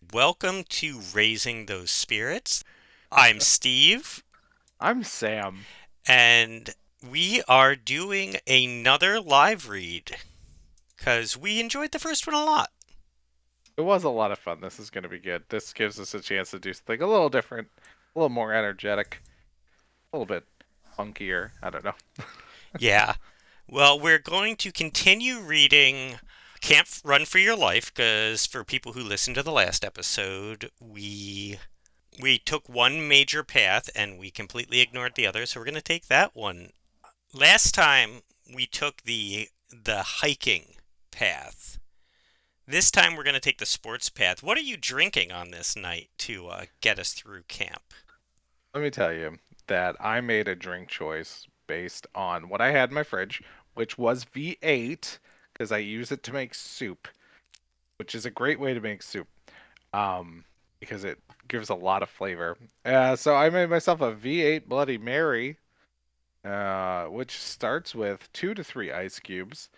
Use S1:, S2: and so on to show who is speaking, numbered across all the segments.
S1: Welcome to Raising Those Spirits. I'm Steve,
S2: I'm Sam.
S1: and we are doing another live read because we enjoyed the first one a lot.
S2: It was a lot of fun. This is going to be good. This gives us a chance to do something a little different, a little more energetic, a little bit funkier. I don't know.
S1: Yeah. Well, we're going to continue reading Can't Run for Your Life because for people who listened to the last episode, we took one major path and we completely ignored the other, so we're going to take that one. Last time we took the hiking path. This time we're going to take the sports path. What are you drinking on this night to get us through camp?
S2: Let me tell you that I made a drink choice based on what I had in my fridge, which was V8, because I use it to make soup, which is a great way to make soup, because it gives a lot of flavor. So I made myself a V8 Bloody Mary, which starts with 2 to 3 ice cubes,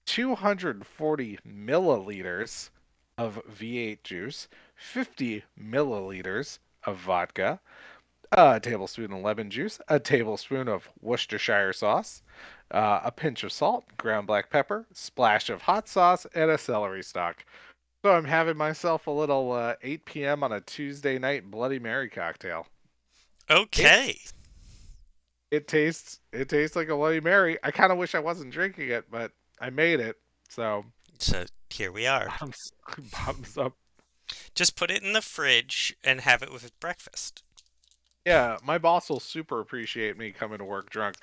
S2: 240 milliliters of V8 juice, 50 milliliters of vodka, a tablespoon of lemon juice, a tablespoon of Worcestershire sauce, a pinch of salt, ground black pepper, splash of hot sauce, and a celery stalk. So I'm having myself a little 8 p.m. on a Tuesday night Bloody Mary cocktail. It's
S1: Okay.
S2: it tastes like a Bloody Mary. I kind of wish I wasn't drinking it, but I made it. So
S1: So here we are.
S2: bottoms bottoms up.
S1: Just put it in the fridge and have it with breakfast.
S2: Yeah, my boss will super appreciate me coming to work drunk.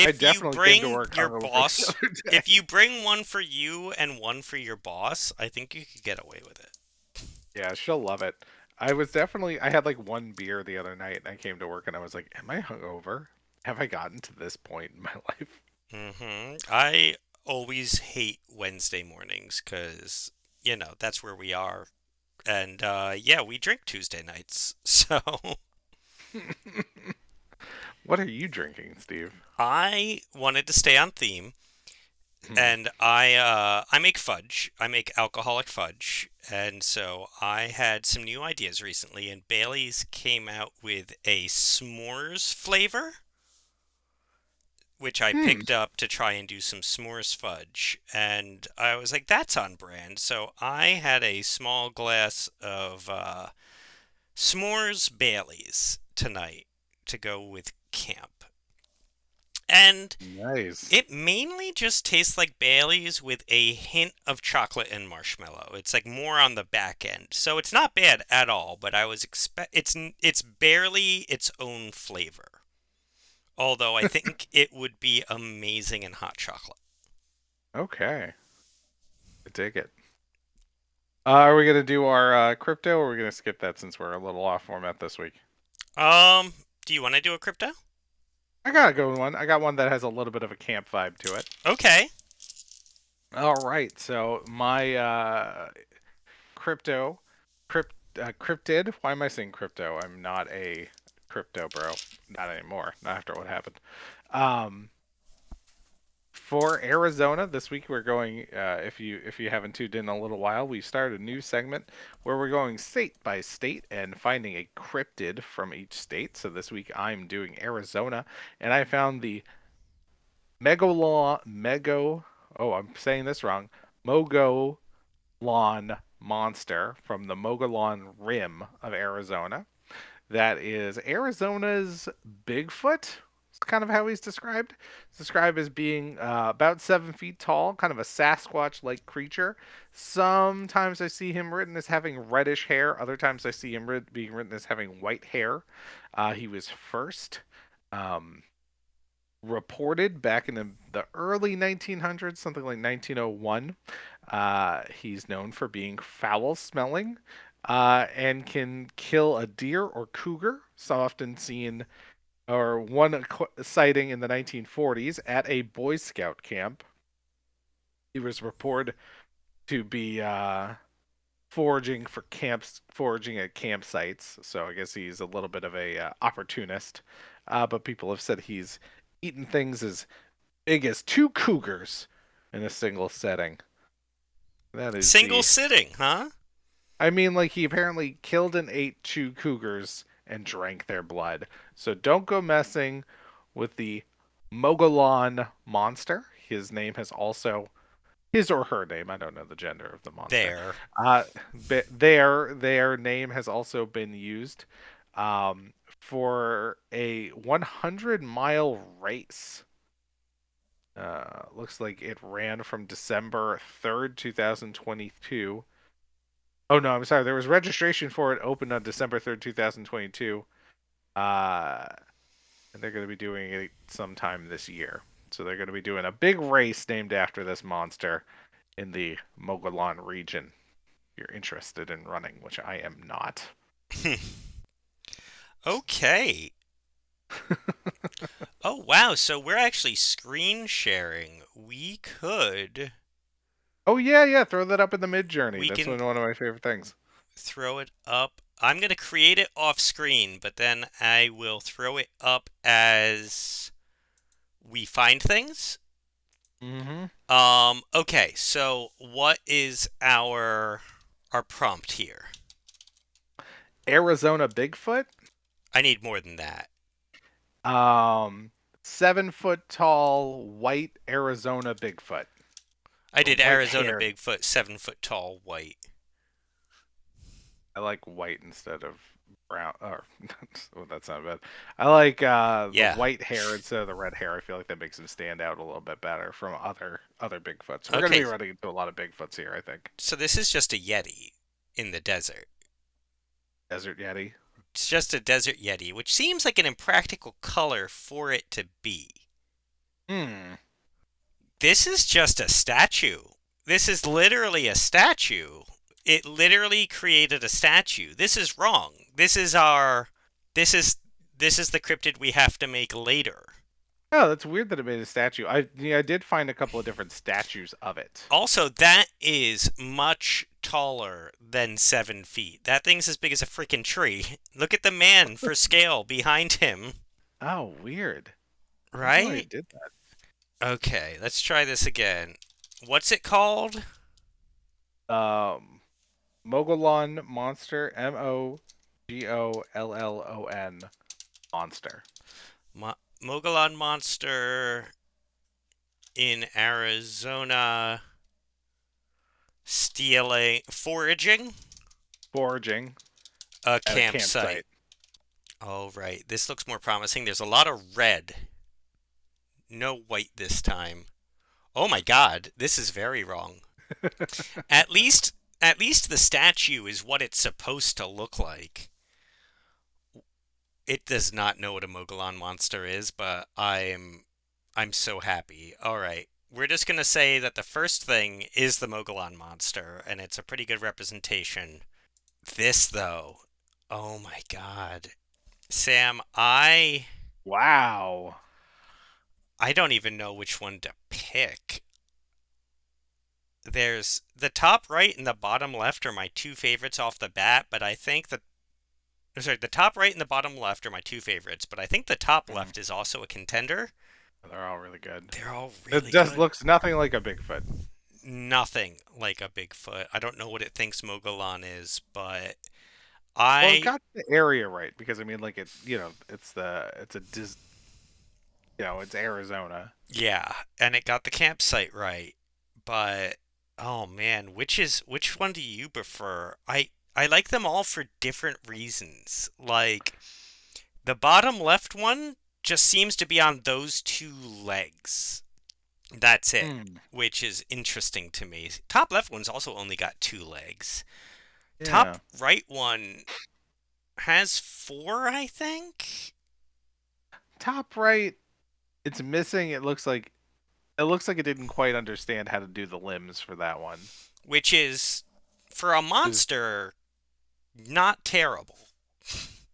S2: I
S1: If you
S2: definitely came to
S1: bring
S2: work
S1: your
S2: hungover the
S1: boss,
S2: other
S1: if
S2: day.
S1: you bring one for you and one for your boss, I think you could get away with it.
S2: Yeah, she'll love it. I had like one beer the other night and I came to work and I was like, am I hungover? Have I gotten to this point in my life?
S1: I always hate Wednesday mornings because, that's where we are. And yeah, we drink Tuesday nights. So
S2: What are you drinking, Steve?
S1: I wanted to stay on theme, and I make fudge. I make alcoholic fudge, and so I had some new ideas recently. And Bailey's came out with a s'mores flavor, which I
S2: Hmm.
S1: picked up to try and do some s'mores fudge. And I was like, that's on brand. So I had a small glass of s'mores Bailey's tonight to go with camp. And
S2: Nice.
S1: it mainly just tastes like Bailey's with a hint of chocolate and marshmallow. It's like more on the back end. So it's not bad at all, but I was it's barely its own flavor. Although I think it would be amazing in hot chocolate.
S2: Okay. I dig it. Are we gonna do our crypto or are we gonna skip that since we're a little off format this week?
S1: Do you want to do a crypto?
S2: I got a good one. I got one that has a little bit of a camp vibe to it.
S1: Okay.
S2: All right. So my crypto, cryptid. Why am I saying crypto? I'm not a crypto bro. Not anymore. Not after what happened. Um, for Arizona this week, we're going. If you haven't tuned in a little while, we started a new segment where we're going state by state and finding a cryptid from each state. So this week I'm doing Arizona, and I found the megalon mego. Oh, I'm saying this wrong. Mogo lawn monster from the Mogollon Rim of Arizona. That is Arizona's Bigfoot. It's kind of how he's described. He's described as being about 7 feet tall, kind of a Sasquatch-like creature. Sometimes I see him written as having reddish hair. Other times I see him being written as having white hair. He was first um, reported back in the early 1900s, something like 1901. He's known for being foul smelling and can kill a deer or cougar. So often seen, or one sighting in the 1940s at a Boy Scout camp. He was reported to be foraging at campsites. So I guess he's a little bit of a opportunist. But people have said he's eaten things as big as 2 cougars in a single setting. That is
S1: Single
S2: the
S1: sitting, huh?
S2: I mean, like, he apparently killed and ate two cougars and drank their blood. So don't go messing with the Mogollon monster. His name has also, his or her name, I don't know the gender of the monster.
S1: There.
S2: But their name has also been used for a 100-mile race. Looks like it ran from December 3rd, 2022. Oh no, I'm sorry. There was registration for it opened on December 3rd, 2022. Uh, and they're going to be doing it sometime this year. So they're going to be doing a big race named after this monster in the Mogollon region. If you're interested in running, which I am not.
S1: Okay. Oh, wow. So we're actually screen sharing.
S2: Oh yeah, yeah. Throw that up in the mid journey.
S1: We
S2: That's
S1: can
S2: one of my favorite things.
S1: throw it up. I'm going to create it off screen, but then I will throw it up as we find things.
S2: Mm-hmm.
S1: Okay. So what is our prompt here?
S2: Arizona Bigfoot.
S1: I need more than that.
S2: Um, 7 foot tall white Arizona Bigfoot
S1: I
S2: or
S1: did
S2: white
S1: Arizona
S2: hair.
S1: Bigfoot, 7 foot tall, white.
S2: I like white instead of brown. Or oh, that's not bad. I like the
S1: Yeah.
S2: white hair instead of the red hair. I feel like that makes him stand out a little bit better from other Bigfoots. We're gonna
S1: Okay.
S2: be running into a lot of Bigfoots here, I think.
S1: So this is just a Yeti in the desert.
S2: Desert Yeti.
S1: It's just a desert Yeti, which seems like an impractical color for it to be.
S2: Hmm.
S1: This is just a statue. This is literally a statue. It literally created a statue. This is wrong. This is this is the cryptid we have to make later.
S2: Oh, that's weird that it made a statue. I did find a couple of different statues of it.
S1: Also, that is much taller than 7 feet. That thing's as big as a freaking tree. Look at the man for scale behind him,
S2: Oh, weird. I don't know why
S1: right?
S2: it did that.
S1: Okay, let's try this again. What's it called?
S2: Um, Mogollon monster. Mogollon monster.
S1: Mogollon monster in Arizona stealing, foraging
S2: Foraging
S1: a
S2: at a
S1: campsite.
S2: campsite.
S1: All right, this looks more promising. There's a lot of red, no white this time. Oh my God, this is very wrong. At least, at least the statue is what it's supposed to look like. It does not know what a Mogollon monster is, but I'm so happy. All right. We're just going to say that the first thing is the Mogollon monster, and it's a pretty good representation. This, though, oh my God. Sam,
S2: Wow.
S1: I don't even know which one to pick. There's the top right and the bottom left are my two favorites off the bat, but I think that sorry, the top right and the bottom left are my two favorites, but I think the top
S2: Mhm.
S1: left is also a contender.
S2: They're all really good.
S1: They're all
S2: It
S1: really
S2: just
S1: good.
S2: looks nothing like a Bigfoot.
S1: Nothing like a Bigfoot. I don't know what it thinks Mogollon is, but
S2: Well, it
S1: I,
S2: got the area right because I mean, like it's a it's Arizona.
S1: yeah, and it got the campsite right. But oh man, which one do you prefer? I like them all for different reasons. Like the bottom left one just seems to be on those two legs. That's it,
S2: Hmm.
S1: which is interesting to me. Top left one's also only got two legs. Top
S2: Yeah.
S1: right one has four, I think,
S2: Top right, it's missing. It looks like it didn't quite understand how to do the limbs for that one.
S1: which is for a
S2: 'Cause
S1: monster not terrible.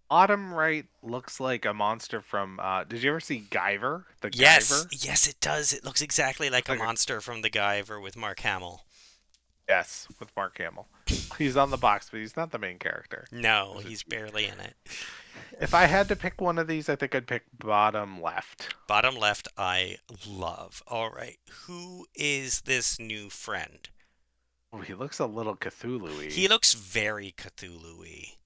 S2: bottom right looks like a monster from. Did you ever see Guyver? The
S1: Yes,
S2: Guyver.
S1: yes, it does. It looks exactly like
S2: Looks
S1: a
S2: like a
S1: monster from The Guyver with Mark Hamill.
S2: yes with Mark Hamill. He's on the box, but he's not the main character.
S1: No,
S2: There's a
S1: he's
S2: team.
S1: barely in it.
S2: If I had to pick one of these, I think I'd pick bottom left.
S1: Bottom left, I love. All right, who is this new friend?
S2: Oh, he looks a little
S1: He
S2: Cthulhu-y.
S1: looks very Cthulhu-y.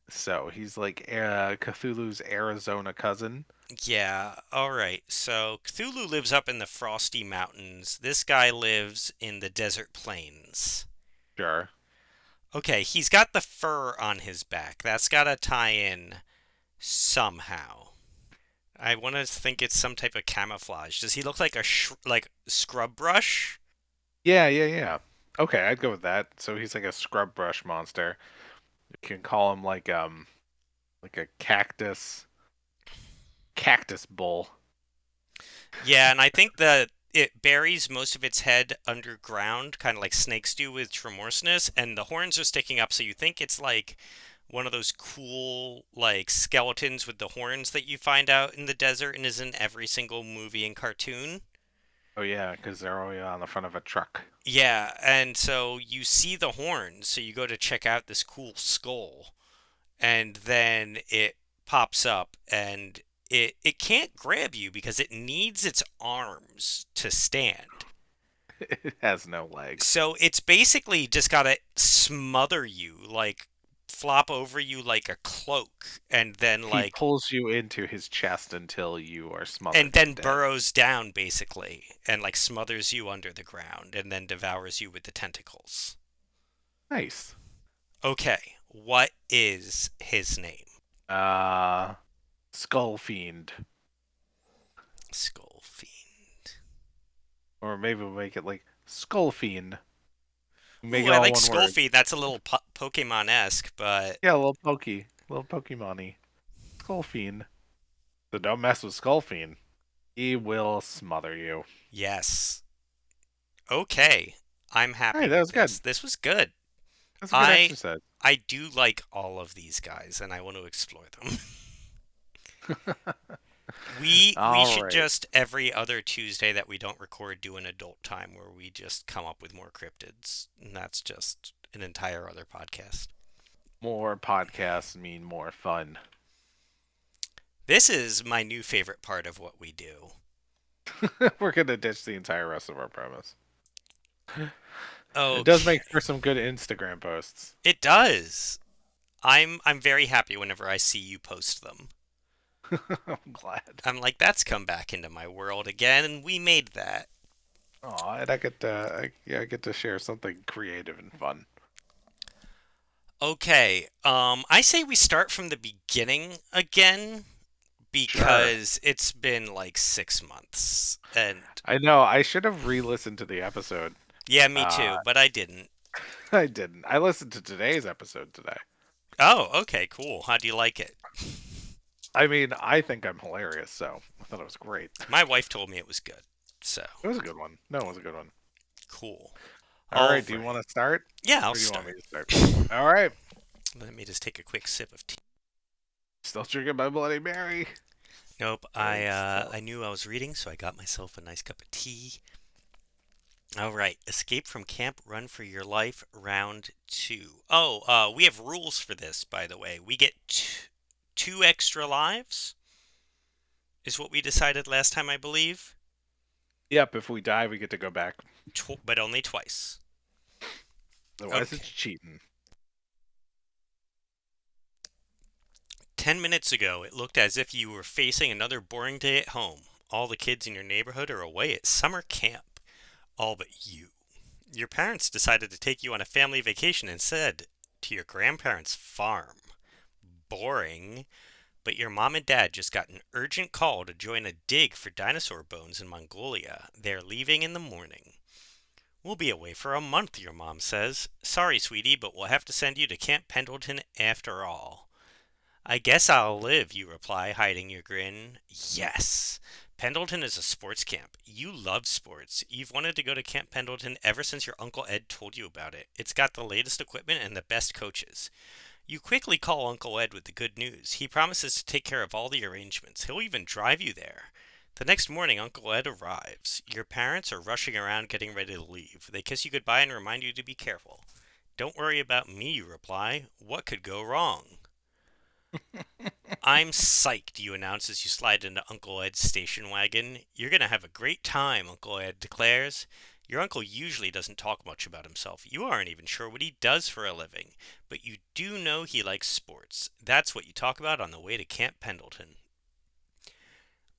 S2: So he's like Cthulhu's Arizona cousin.
S1: Yeah, alright. So Cthulhu lives up in the Frosty Mountains. This guy lives in the desert plains.
S2: Sure.
S1: Okay, he's got the fur on his back. That's gotta tie in somehow. I want to think it's some type of camouflage. Does he look like a like scrub brush?
S2: Yeah, yeah, yeah. Okay, I'd go with that. So he's like a scrub brush monster. You can call him like a cactus bull.
S1: Yeah, and I think that it buries most of its head underground, kind of like snakes do with Tremorseness, and the horns are sticking up, so you think it's like one of those cool like skeletons with the horns that you find out in the desert and is in every single movie and cartoon.
S2: Oh yeah, because they're always on the front of a truck.
S1: Yeah, and so you see the horns, so you go to check out this cool skull, and then it pops up and it can't grab you because it needs its arms to stand.
S2: It has no legs.
S1: So it's basically just got to smother you, like flop over you like a cloak,
S2: He pulls you into his chest until you are
S1: and
S2: smothered to
S1: then
S2: death.
S1: burrows down basically and like smothers you under the ground and then devours you with the tentacles.
S2: Nice.
S1: Okay, what is his name?
S2: Uh, Skull Fiend.
S1: Skull Fiend.
S2: Or maybe we'll make it like Skull Fiend. Make
S1: Ooh,
S2: it
S1: I
S2: all
S1: like
S2: one
S1: Skull
S2: word.
S1: Fiend. That's a little Pokemon-esque, but
S2: Yeah, little Pokemon-y. Skull Fiend. So don't mess with Skull Fiend. He will smother you.
S1: yes. Okay, I'm
S2: Alright,
S1: happy
S2: that
S1: with
S2: was good.
S1: this. This was good.
S2: That's a good
S1: I
S2: exercise.
S1: I do like all of these guys, and I want to explore them. We should
S2: Alright.
S1: just every other Tuesday that we don't record do an adult time where we just come up with more cryptids, and that's just an entire other podcast.
S2: More podcasts mean more fun.
S1: This is my new favorite part of what we do.
S2: We're gonna ditch the entire rest of our premise. It does
S1: Okay,
S2: make for some good Instagram posts.
S1: it does. I'm very happy whenever I see you post them.
S2: I'm glad.
S1: I'm like, that's come back into my world again, and we made that.
S2: Oh, and I get to, I get to share something creative and fun.
S1: Okay, I say we start from the beginning again
S2: Sure.
S1: because it's been like 6 months. And
S2: I know. I should have re-listened to the episode.
S1: yeah, me
S2: Uh,
S1: too, but I didn't.
S2: I didn't. I listened to today's episode today.
S1: Oh, okay, cool. How do you like it?
S2: I mean, I think I'm hilarious, so I thought it was great.
S1: My wife told me it was good. So,
S2: It was a good one. No, it was a good one.
S1: cool.
S2: All
S1: All
S2: right. Do you
S1: right.
S2: want to start,
S1: Yeah, I'll
S2: or do you want me
S1: start.
S2: to start? All right.
S1: Let me just take a quick sip of tea.
S2: Still drinking my Bloody Mary.
S1: Nope,
S2: Hold
S1: I
S2: still.
S1: knew I was reading, so I got myself a nice cup of tea. All right, Escape from Camp, Run for Your Life, round two. Oh, we have rules for this, by the way. We get two extra lives, is what we decided last time, I believe.
S2: Yep. If we die, we get to go back.
S1: But only twice.
S2: Otherwise,
S1: Okay.
S2: it's cheating.
S1: 10 minutes ago, it looked as if you were facing another boring day at home. All the kids in your neighborhood are away at summer camp. All but you. Your parents decided to take you on a family vacation instead to your grandparents' farm. Boring. But your mom and dad just got an urgent call to join a dig for dinosaur bones in Mongolia. They're leaving in the morning. We'll be away for a month, your mom says. Sorry, sweetie, but we'll have to send you to Camp Pendleton after all. I guess I'll live, you reply, hiding your grin. Yes. Pendleton is a sports camp. You love sports. You've wanted to go to Camp Pendleton ever since your Uncle Ed told you about it. It's got the latest equipment and the best coaches. You quickly call Uncle Ed with the good news. He promises to take care of all the arrangements. He'll even drive you there. The next morning, Uncle Ed arrives. Your parents are rushing around getting ready to leave. They kiss you goodbye and remind you to be careful. Don't worry about me, you reply. What could go wrong? I'm psyched, you announce as you slide into Uncle Ed's station wagon. You're gonna have a great time, Uncle Ed declares. Your uncle usually doesn't talk much about himself. You aren't even sure what he does for a living, but you do know he likes sports. That's what you talk about on the way to Camp Pendleton.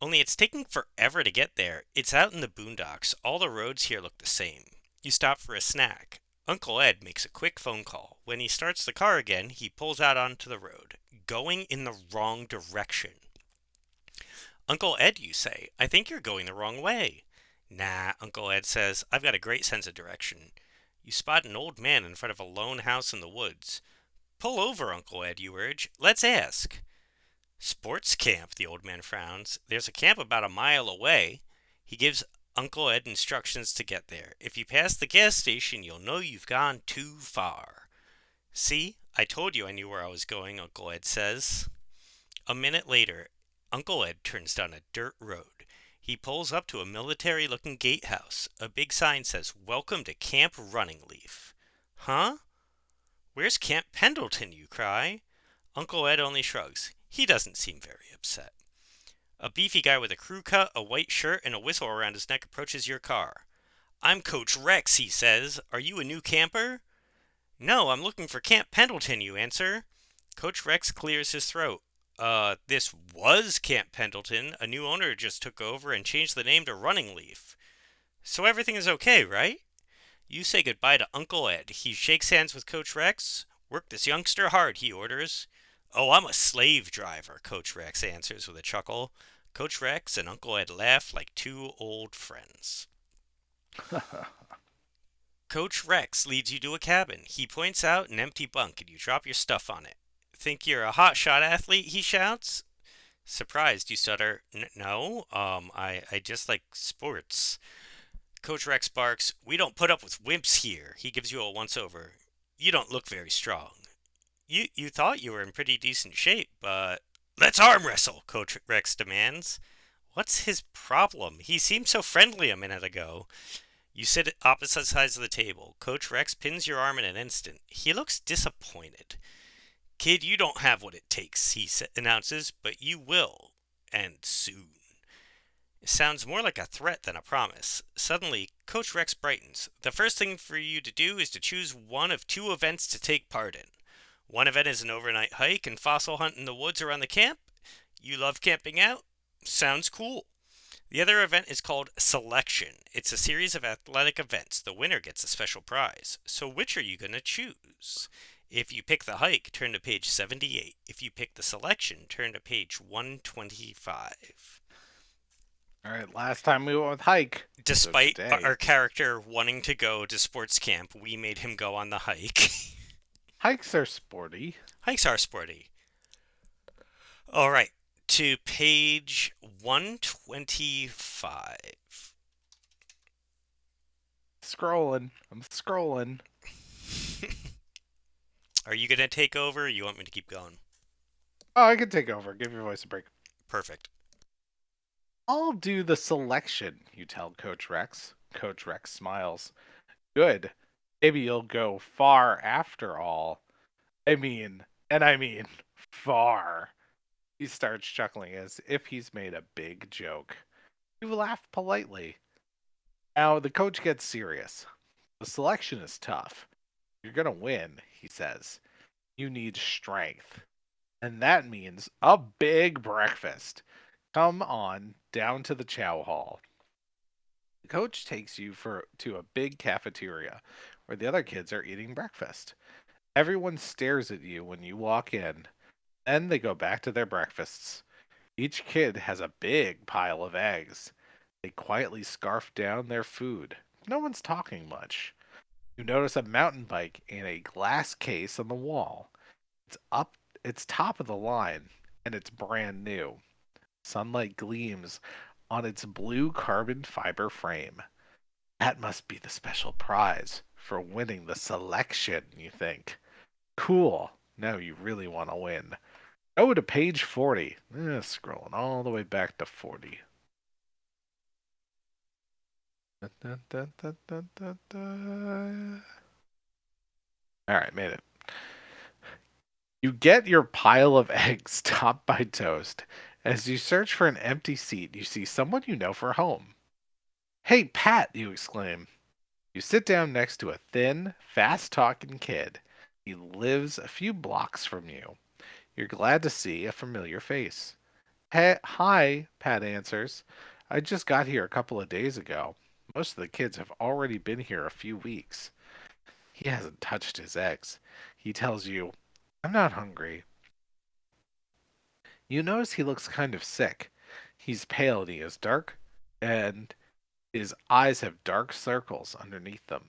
S1: Only it's taking forever to get there. It's out in the boondocks. All the roads here look the same. You stop for a snack. Uncle Ed makes a quick phone call. When he starts the car again, he pulls out onto the road, going in the wrong direction. Uncle Ed, you say, I think you're going the wrong way. Nah, Uncle Ed says, I've got a great sense of direction. You spot an old man in front of a lone house in the woods. Pull over, Uncle Ed, you urge. Let's ask. Sports camp, the old man frowns. There's a camp about a mile away. He gives Uncle Ed instructions to get there. If you pass the gas station, you'll know you've gone too far. See, I told you I knew where I was going, Uncle Ed says. A minute later, Uncle Ed turns down a dirt road. He pulls up to a military looking gatehouse. A big sign says, Welcome to Camp Running Leaf. Huh? Where's Camp Pendleton, you cry. Uncle Ed only shrugs. He doesn't seem very upset. A beefy guy with a crew cut, a white shirt, and a whistle around his neck approaches your car. I'm Coach Rex, he says. Are you a new camper? No, I'm looking for Camp Pendleton, you answer. Coach Rex clears his throat. This was Camp Pendleton. A new owner just took over and changed the name to Running Leaf. So everything is okay, right? You say goodbye to Uncle Ed. He shakes hands with Coach Rex. Work this youngster hard, he orders. Oh, I'm a slave driver, Coach Rex answers with a chuckle. Coach Rex and Uncle Ed laugh like two old friends. Coach Rex leads you to a cabin. He points out an empty bunk and you drop your stuff on it. Think you're a hotshot athlete, he shouts. Surprised, you stutter. No, I just like sports. Coach Rex barks, We don't put up with wimps here. He gives you a once over. You don't look very strong. You thought you were in pretty decent shape, but let's arm wrestle, Coach Rex demands. What's his problem? He seemed so friendly a minute ago. You sit at opposite sides of the table. Coach Rex pins your arm in an instant. He looks disappointed. Kid, you don't have what it takes, he announces, but you will. And soon. It sounds more like a threat than a promise. Suddenly, Coach Rex brightens. The first thing for you to do is to choose one of two events to take part in. One event is an overnight hike and fossil hunt in the woods around the camp. You love camping out? Sounds cool. The other event is called Selection. It's a series of athletic events. The winner gets a special prize. So which are you going to choose? If you pick the hike, turn to page 78. If you pick the selection, turn to page 125.
S2: All right, last time we went with hike. So
S1: Despite
S2: today,
S1: our character wanting to go to sports camp, we made him go on the hike.
S2: hikes are sporty.
S1: Hikes are sporty. All right, to page 125.
S2: Scrolling. I'm scrolling.
S1: Are you going to take over or you want me to keep going?
S2: Oh, I can take over. Give your voice a break.
S1: Perfect.
S2: I'll do the selection, you tell Coach Rex. Coach Rex smiles. Good. Maybe you'll go far after all. I mean far. He starts chuckling as if he's made a big joke. You laugh politely. Now the coach gets serious. The selection is tough. You're gonna win, he says. You need strength. And that means a big breakfast. Come on down to the chow hall. The coach takes you to a big cafeteria where the other kids are eating breakfast. Everyone stares at you when you walk in. Then they go back to their breakfasts. Each kid has a big pile of eggs. They quietly scarf down their food. No one's talking much. You notice a mountain bike in a glass case on the wall. It's top of the line, and it's brand new. Sunlight gleams on its blue carbon fiber frame. That must be the special prize for winning the selection, you think. Cool. Now you really want to win. Go to page 40. Scrolling all the way back to 40. Alright, made it. You get your pile of eggs topped by toast. As you search for an empty seat, you see someone you know for home. Hey, Pat, you exclaim. You sit down next to a thin, fast talking kid. He lives a few blocks from you. You're glad to see a familiar face. Hi, Pat answers. I just got here a couple of days ago. Most of the kids have already been here a few weeks. He hasn't touched his eggs. He tells you, I'm not hungry. You notice he looks kind of sick. He's pale and he is dark, and his eyes have dark circles underneath them.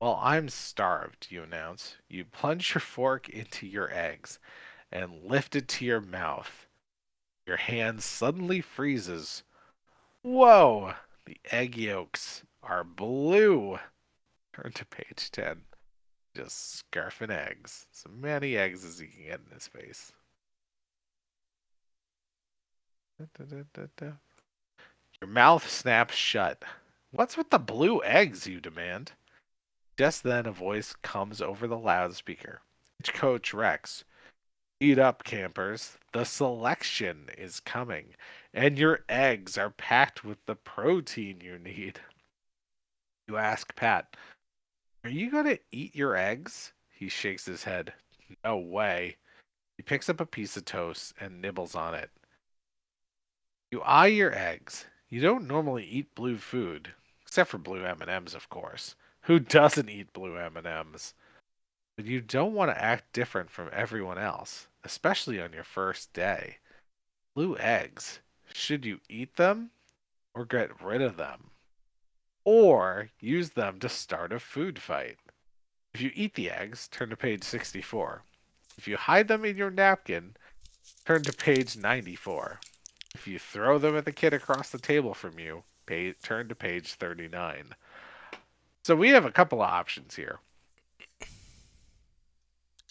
S2: Well, I'm starved, you announce. You plunge your fork into your eggs and lift it to your mouth. Your hand suddenly freezes. Whoa! The egg yolks are blue. Turn to page 10. Just scarfing eggs. So many eggs as he can get in his face. Da, da, da, da. Your mouth snaps shut. What's with the blue eggs, you demand? Just then a voice comes over the loudspeaker. It's Coach Rex. Eat up, campers. The selection is coming, and your eggs are packed with the protein you need. You ask Pat, are you going to eat your eggs? He shakes his head. No way. He picks up a piece of toast and nibbles on it. You eye your eggs. You don't normally eat blue food, except for blue M&Ms, of course. Who doesn't eat blue M&Ms? But you don't want to act different from everyone else, especially on your first day. Blue eggs. Should you eat them or get rid of them? Or use them to start a food fight? If you eat the eggs, turn to page 64. If you hide them in your napkin, turn to page 94. If you throw them at the kid across the table from you, turn to page 39. So we have a couple of options here.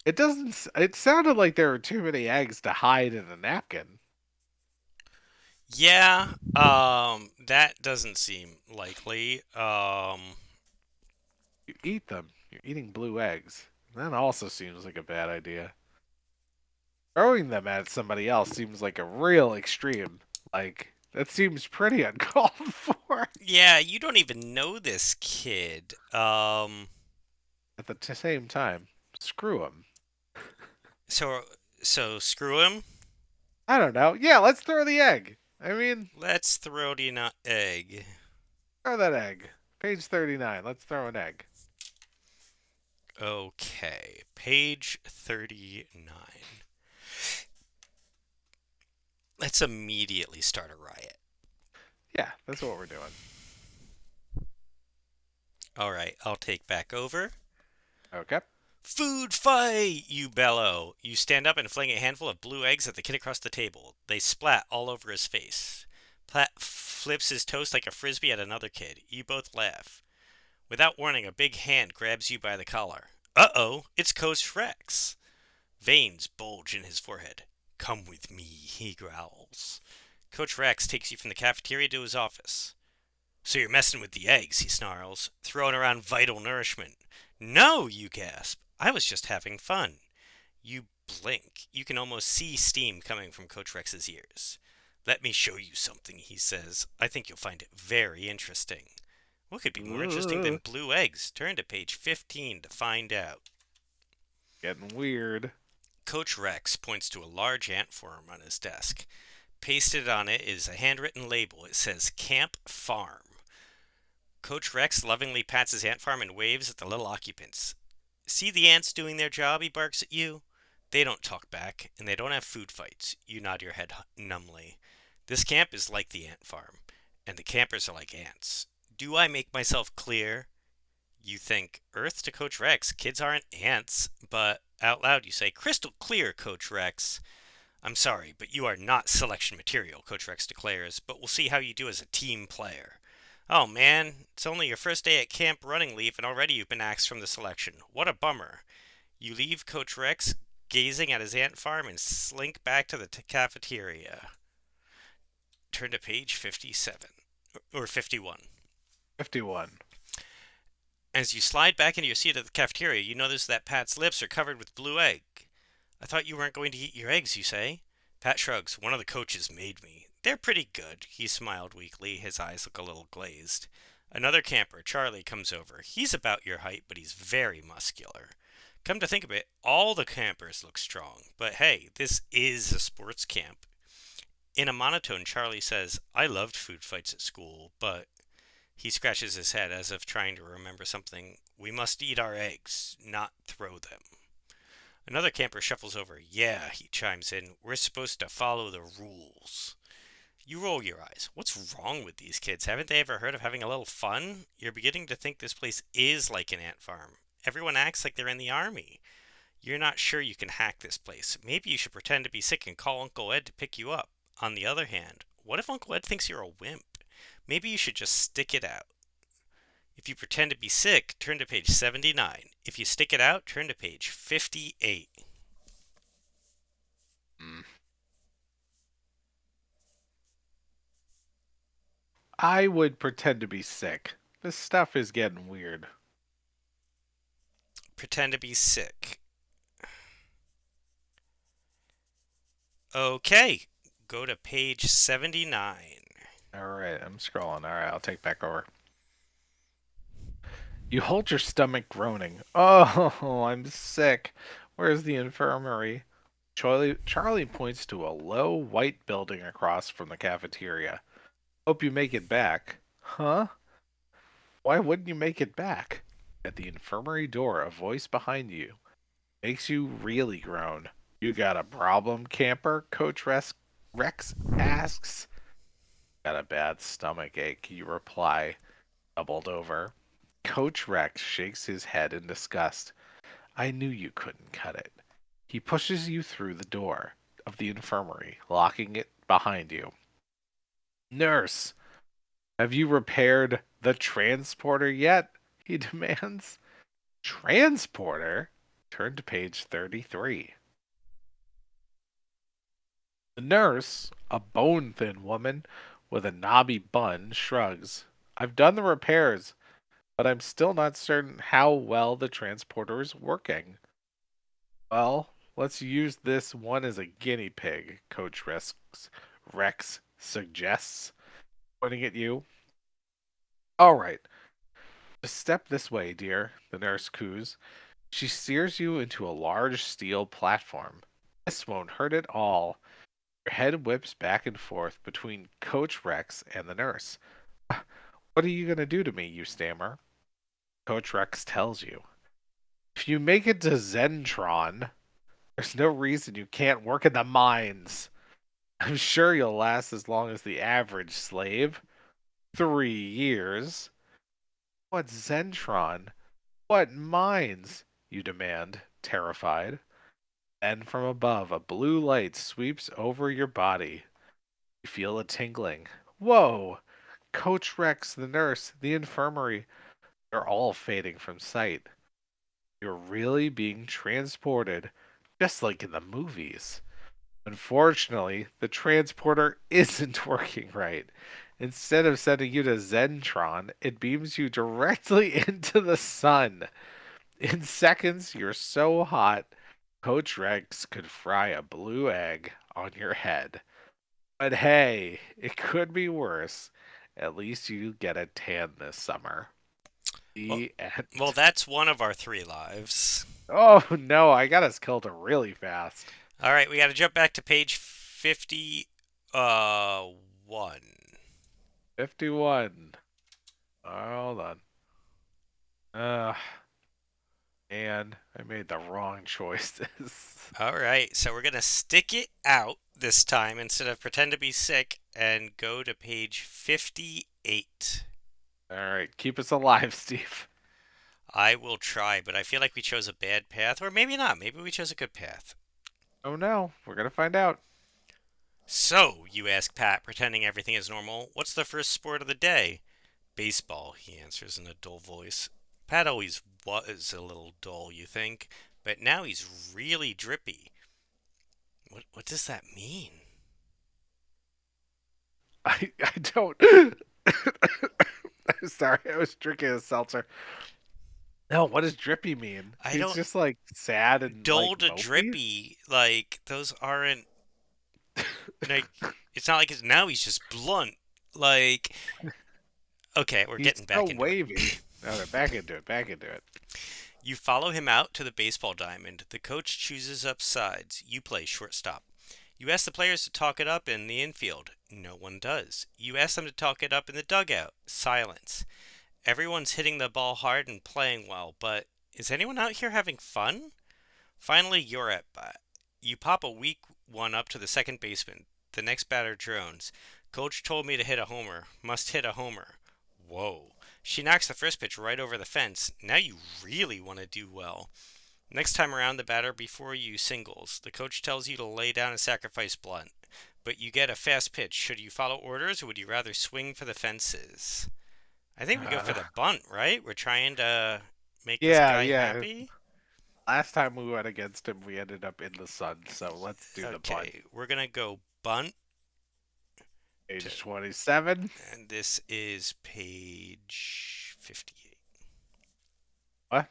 S2: It doesn't. It sounded like there were too many eggs to hide in a napkin.
S1: Yeah, that doesn't seem likely.
S2: You eat them. You're eating blue eggs. That also seems like a bad idea. Throwing them at somebody else seems like a real extreme. Like that seems pretty uncalled for.
S1: Yeah, you don't even know this kid.
S2: At the same time, screw them.
S1: So so screw him.
S2: I don't know. Yeah, let's throw the egg. I mean,
S1: Let's throw the egg.
S2: throw that egg. Page 39. Let's throw an egg.
S1: Okay, page 39. Let's immediately start a riot.
S2: Yeah, that's what we're doing.
S1: All right, I'll take back over.
S2: Okay.
S1: Food fight! You bellow. You stand up and fling a handful of blue eggs at the kid across the table. They splat all over his face. Platt flips his toast like a frisbee at another kid. You both laugh. Without warning, a big hand grabs you by the collar. Uh-oh, it's Coach Rex. Veins bulge in his forehead. Come with me, he growls. Coach Rex takes you from the cafeteria to his office. So you're messing with the eggs, he snarls, throwing around vital nourishment. No, you gasp. I was just having fun. You blink. You can almost see steam coming from Coach Rex's ears. Let me show you something, he says. I think you'll find it very interesting. What could be more interesting than blue eggs? Turn to page 15 to find out.
S2: Getting weird.
S1: Coach Rex points to a large ant farm on his desk. Pasted on it is a handwritten label. It says Camp Farm. Coach Rex lovingly pats his ant farm and waves at the little occupants. See the ants doing their job, he barks at you. They don't talk back, and they don't have food fights. You nod your head numbly. This camp is like the ant farm, and the campers are like ants. Do I make myself clear? You think, Earth to Coach Rex, kids aren't ants, but out loud you say, crystal clear, Coach Rex. I'm sorry, but you are not selection material, Coach Rex declares, but we'll see how you do as a team player. Oh man, it's only your first day at camp running leave and already you've been axed from the selection. What a bummer. You leave Coach Rex gazing at his ant farm and slink back to the cafeteria. Turn to page 57. Or 51.
S2: 51.
S1: As you slide back into your seat at the cafeteria, you notice that Pat's lips are covered with blue egg. I thought you weren't going to eat your eggs, you say? Pat shrugs. One of the coaches made me. They're pretty good. He smiled weakly. His eyes look a little glazed. Another camper, Charlie, comes over. He's about your height, but he's very muscular. Come to think of it, all the campers look strong. But hey, this is a sports camp. In a monotone, Charlie says, I loved food fights at school, but he scratches his head as if trying to remember something. We must eat our eggs, not throw them. Another camper shuffles over. Yeah, he chimes in. We're supposed to follow the rules. You roll your eyes. What's wrong with these kids? Haven't they ever heard of having a little fun? You're beginning to think this place is like an ant farm. Everyone acts like they're in the army. You're not sure you can hack this place. Maybe you should pretend to be sick and call Uncle Ed to pick you up. On the other hand, what if Uncle Ed thinks you're a wimp? Maybe you should just stick it out. If you pretend to be sick, turn to page 79. If you stick it out, turn to page 58.
S2: Mm. I would pretend to be sick. This stuff is getting weird.
S1: Pretend to be sick. Okay, go to page 79.
S2: All right, I'm scrolling. All right, I'll take back over. You hold your stomach groaning. Oh, I'm sick. Where's the infirmary? Charlie points to a low white building across from the cafeteria. Hope you make it back. Huh? Why wouldn't you make it back? At the infirmary door, a voice behind you makes you really groan. You got a problem, camper? Rex asks. Got a bad stomach ache, you reply, doubled over. Coach Rex shakes his head in disgust. I knew you couldn't cut it. He pushes you through the door of the infirmary, locking it behind you. Nurse, have you repaired the transporter yet? He demands. Transporter? Turn to page 33. The nurse, a bone thin woman with a knobby bun, shrugs. I've done the repairs, but I'm still not certain how well the transporter is working. Well, let's use this one as a guinea pig, Rex suggests, pointing at you. All right, just step this way, dear, the nurse coos. She steers you into a large steel platform. This won't hurt at all. Your head whips back and forth between Coach Rex and the nurse. What are you going to do to me, you stammer? Coach Rex tells you. If you make it to Zentron, there's no reason you can't work in the mines. I'm sure you'll last as long as the average slave. 3 years. What Zentron? What mines? You demand, terrified. Then from above, a blue light sweeps over your body. You feel a tingling. Whoa! Coach Rex, the nurse, the infirmary, they're all fading from sight. You're really being transported, just like in the movies. Unfortunately, the transporter isn't working right. Instead of sending you to Zentron, it beams you directly into the sun. In seconds, you're so hot, Coach Rex could fry a blue egg on your head. But hey, it could be worse. At least you get a tan this summer.
S1: Well,
S2: The
S1: well,
S2: end.
S1: that's one of our 3 lives.
S2: Oh no, I got us killed really fast.
S1: All right, we got to jump back to page 50. One.
S2: 51. Hold on. Uh, and I made the wrong choices.
S1: All right, so we're gonna stick it out this time instead of pretend to be sick and go to page 58.
S2: All right, keep us alive, Steve.
S1: I will try, but I feel like we chose a bad path, or maybe not. Maybe we chose a good path.
S2: Oh no, we're gonna find out.
S1: So, you ask Pat, pretending everything is normal, what's the first sport of the day? Baseball, he answers in a dull voice. Pat always was a little dull, you think, but now he's really drippy. What does that mean?
S2: I don't. I'm sorry, I was drinking a seltzer. No, what does drippy mean?
S1: I
S2: He's
S1: don't
S2: just like sad and
S1: dull
S2: like
S1: to
S2: mopey.
S1: drippy, like those aren't like it's not like it's now he's just blunt. Like Okay, we're
S2: He's
S1: getting
S2: so
S1: back into it.
S2: wavy. Okay, back into it. Back into it.
S1: You follow him out to the baseball diamond. The coach chooses up sides. You play shortstop. You ask the players to talk it up in the infield. No one does. You ask them to talk it up in the dugout. Silence. Everyone's hitting the ball hard and playing well, but is anyone out here having fun? Finally, you're at bat. You pop a weak one up to the second baseman. The next batter drones. Coach told me to hit a homer. Must hit a homer. Whoa. She knocks the first pitch right over the fence. Now you really want to do well. Next time around, the batter before you singles. The coach tells you to lay down a sacrifice blunt. But you get a fast pitch. Should you follow orders or would you rather swing for the fences? I think we go for
S2: Uh,
S1: the bunt, right? We're trying to make this
S2: yeah,
S1: guy
S2: yeah.
S1: happy.
S2: Last time we went against him, we ended up in the sun. So let's do the bunt.
S1: Okay, we're gonna go bunt to,
S2: Age 27.
S1: and this is page 58.
S2: What?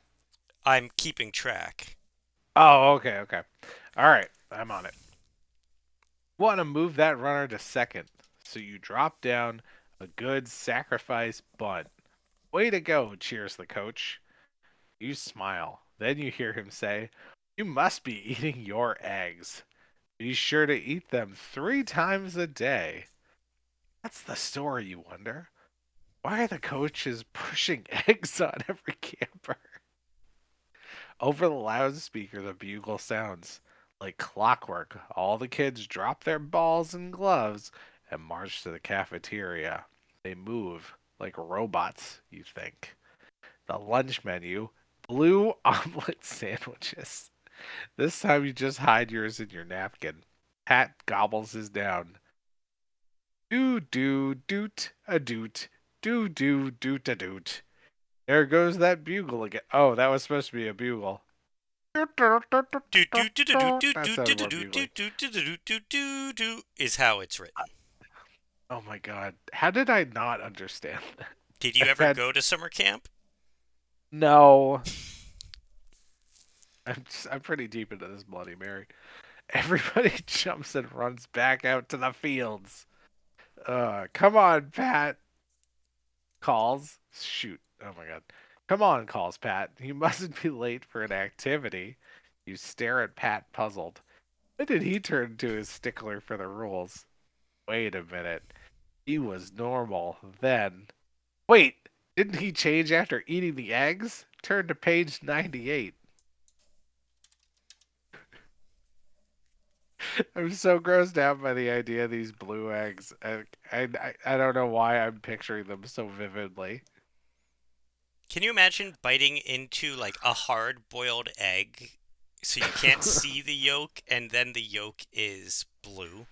S1: I'm keeping track.
S2: Oh, okay, okay. All right, I'm on it. Want to move that runner to second, so you drop down a good sacrifice bunt. Way to go, cheers the coach. You smile. Then you hear him say, "You must be eating your eggs. Be sure to eat them 3 times a day." That's the story, you wonder. Why are the coaches pushing eggs on every camper? Over the loudspeaker, the bugle sounds. Like clockwork, all the kids drop their balls and gloves and march to the cafeteria. They move like robots, you think. The lunch menu, blue omelet sandwiches. This time you just hide yours in your napkin. Pat gobbles his down. Do do doot a doot. Do do doot a doot. There goes that bugle again. Oh, that was supposed to be a bugle.
S1: Do do do do do do
S2: That
S1: do
S2: sounded
S1: do
S2: more
S1: do do
S2: bugly.
S1: do do do do do do is how it's written.
S2: Oh my god. How did I not understand
S1: Did you
S2: that?
S1: ever go to summer camp?
S2: No. I'm pretty deep into this Bloody Mary. Everybody jumps and runs back out to the fields. Come on, Pat. Calls. Shoot. Oh my god. Come on, calls Pat. You mustn't be late for an activity. You stare at Pat puzzled. When did he turn into a stickler for the rules? Wait a minute. He was normal then. Wait, didn't he change after eating the eggs? Turn to page 98. I'm so grossed out by the idea of these blue eggs. I don't know why I'm picturing them so vividly.
S1: Can you imagine biting into like a hard boiled egg so you can't see the yolk and then the yolk is blue?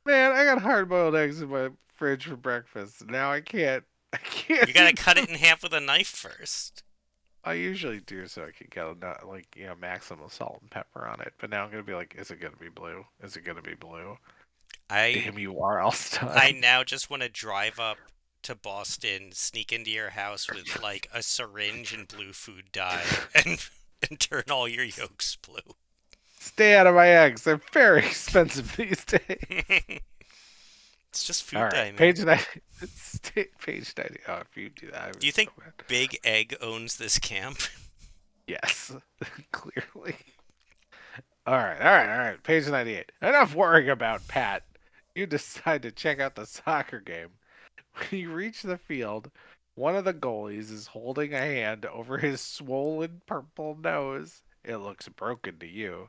S2: Man, I got hard boiled eggs in my fridge for breakfast. Now I
S1: You
S2: can't
S1: gotta
S2: eat
S1: cut it
S2: them.
S1: in half with a knife first.
S2: I usually do so I can get a maximum salt and pepper on it. But now I'm gonna be like, is it gonna be blue? Is it gonna be blue?
S1: I
S2: Damn you, R.L.
S1: I
S2: Stein.
S1: now just want to drive up to Boston, sneak into your house with like a syringe and blue food dye, and turn all your yolks blue.
S2: Stay out of my eggs. They're very expensive these days.
S1: It's just
S2: All
S1: food
S2: right,
S1: dye, man.
S2: page 90. Page 90. Oh, if you do that, I
S1: Do you
S2: was so
S1: think
S2: mad.
S1: Big Egg owns this camp?
S2: Yes, clearly. All right. Page 98. Enough worrying about Pat. You decide to check out the soccer game. When you reach the field, one of the goalies is holding a hand over his swollen purple nose. It looks broken to you.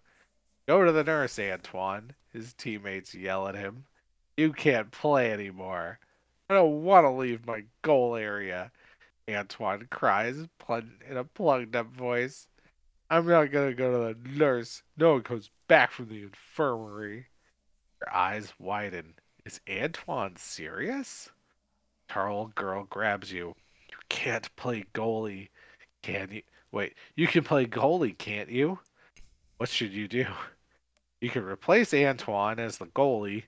S2: Go to the nurse, Antoine. His teammates yell at him. You can't play anymore. I don't want to leave my goal area, Antoine cries in a plugged up voice. I'm not going to go to the nurse. No one comes back from the infirmary. Her eyes widen. Is Antoine serious? Tall girl grabs you. You can't play goalie, can you? Wait, you can play goalie, can't you? What should you do? You could replace Antoine as the goalie,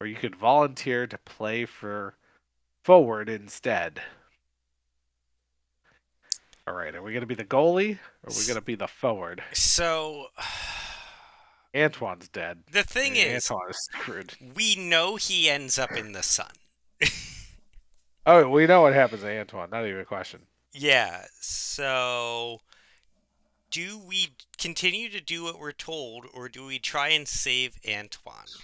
S2: or you could volunteer to play for forward instead. All right, are we going to be the goalie, or are we going to be the forward?
S1: So,
S2: Antoine's dead.
S1: the thing is,
S2: Antoine is screwed.
S1: we know he ends up in the sun.
S2: Oh, we know what happens to Antoine. Not even a question.
S1: Yeah, so do we continue to do what we're told, or do we try and save Antoine?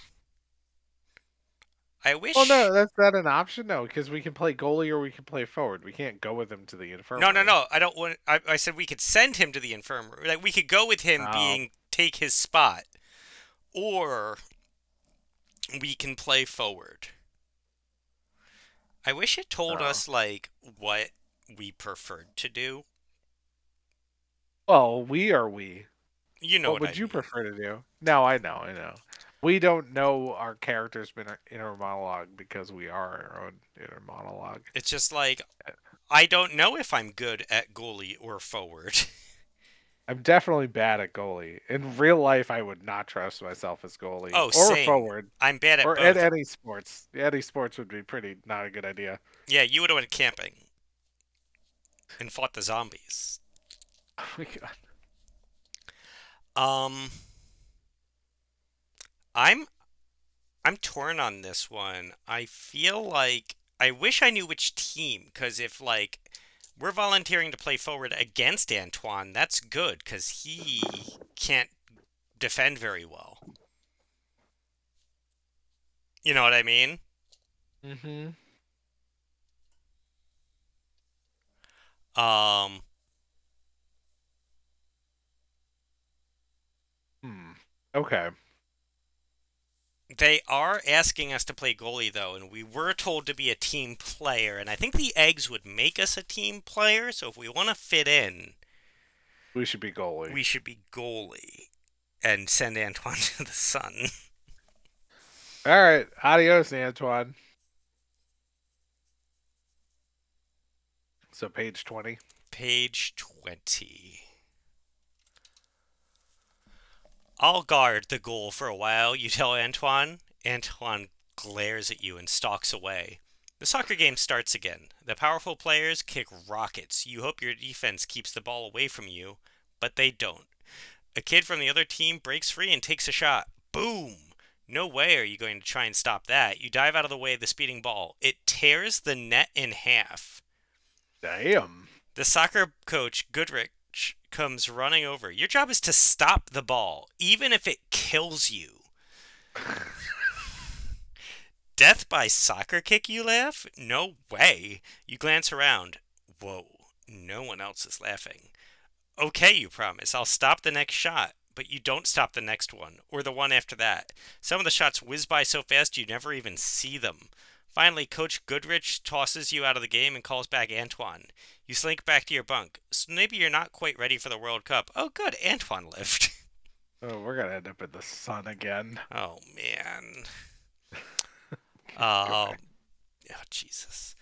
S1: I
S2: Well, no,
S1: wish.
S2: that's not an option. No, because we can play goalie or we can play forward. We can't go with him to the
S1: No, no,
S2: infirmary.
S1: no. I don't want. I said we could send him to the infirmary. Like we could go with him
S2: Oh,
S1: being take his spot, or we can play forward. I wish it told
S2: oh.
S1: us like what we preferred to do.
S2: Well, we are we.
S1: You know
S2: What
S1: what I
S2: would you
S1: mean.
S2: prefer to do? No, I know, I know. We don't know our character's inner monologue because we are our own inner monologue.
S1: It's just like I don't know if I'm good at goalie or forward.
S2: I'm definitely bad at goalie. In real life, I would not trust myself as goalie
S1: Oh,
S2: or
S1: same.
S2: forward
S1: I'm bad at
S2: or at
S1: both.
S2: any sports. Any sports would be pretty not a good idea.
S1: Yeah, you would have went camping and fought the zombies.
S2: Oh my god.
S1: Um, I'm I'm torn on this one. I feel like I wish I knew which team, because if like we're volunteering to play forward against Antoine, that's good because he can't defend very well. You know what I mean?
S2: Mm-hmm.
S1: Um,
S2: Hmm. Okay.
S1: they are asking us to play goalie though, and we were told to be a team player, and I think the eggs would make us a team player. So if we want to fit in,
S2: We should be goalie.
S1: we should be goalie and send Antoine to the sun.
S2: All right. Adios, Antoine. So page 20.
S1: Page 20. I'll guard the goal for a while, you tell Antoine. Antoine glares at you and stalks away. The soccer game starts again. The powerful players kick rockets. You hope your defense keeps the ball away from you, but they don't. A kid from the other team breaks free and takes a shot. Boom! No way are you going to try and stop that. You dive out of the way of the speeding ball. It tears the net in half.
S2: Damn.
S1: The soccer coach, Goodrich, comes running over. Your job is to stop the ball, even if it kills you. Death by soccer kick, you laugh? No way. You glance around. Whoa, no one else is laughing. Okay, you promise. I'll stop the next shot. But you don't stop the next one, or the one after that. Some of the shots whiz by so fast you never even see them. Finally, Coach Goodrich tosses you out of the game and calls back Antoine. You slink back to your bunk. So maybe you're not quite ready for the World Cup. Oh, good, Antoine lived.
S2: Oh, we're gonna end up in the sun again.
S1: Oh, man.
S2: Go
S1: Oh,
S2: back.
S1: Jesus.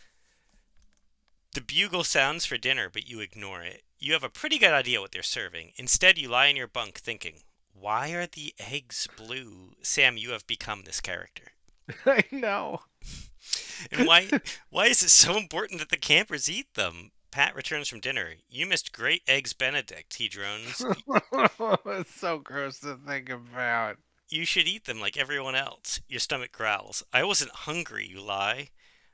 S1: The bugle sounds for dinner, but you ignore it. You have a pretty good idea what they're serving. Instead, you lie in your bunk thinking, why are the eggs blue? Sam, you have become this character.
S2: I know.
S1: And why is it so important that the campers eat them? Pat returns from dinner. You missed great eggs Benedict, he drones.
S2: It's so gross to think about.
S1: You should eat them like everyone else. Your stomach growls. I wasn't hungry, you lie.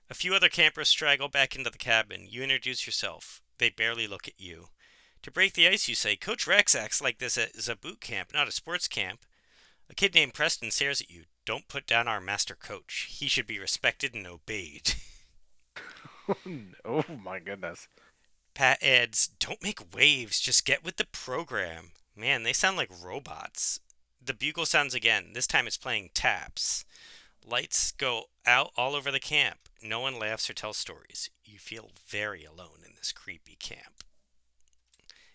S1: A few other campers straggle back into the cabin. You introduce yourself. They barely look at you. To break the ice, you say, Coach Rex acts like this is a boot camp, not a sports camp. A kid named Preston stares at you. Don't put down our master coach. He should be respected and obeyed.
S2: Oh my goodness.
S1: Pat adds, don't make waves, just get with the program. Man, they sound like robots. The bugle sounds again. This time it's playing taps. Lights go out all over the camp. No one laughs or tells stories. You feel very alone in this creepy camp.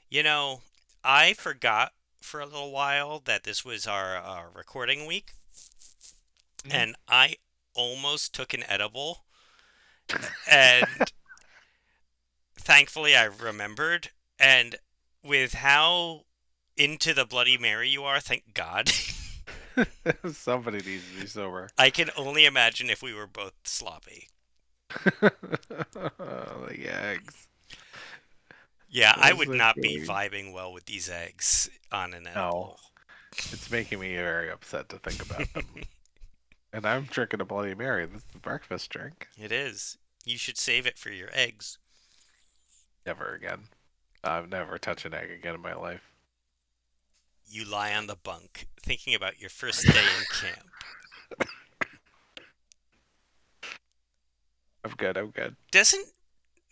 S1: You know, I forgot for a little while that this was our recording week,
S2: Mhm.
S1: and I almost took an edible, and thankfully I remembered. And with how into the Bloody Mary you are, thank God,
S2: Somebody needs to be sober.
S1: I can only imagine if we were both sloppy.
S2: The eggs.
S1: Yeah, I
S2: That's
S1: would
S2: so
S1: not be
S2: funny.
S1: vibing well with these eggs on an
S2: No,
S1: edible.
S2: it's making me very upset to think about them. And I'm drinking a Bloody Mary. This is the breakfast drink.
S1: It is. You should save it for your eggs.
S2: Never again. I've never touched an egg again in my life.
S1: You lie on the bunk, thinking about your first day in camp.
S2: I'm good. I'm good.
S1: Doesn't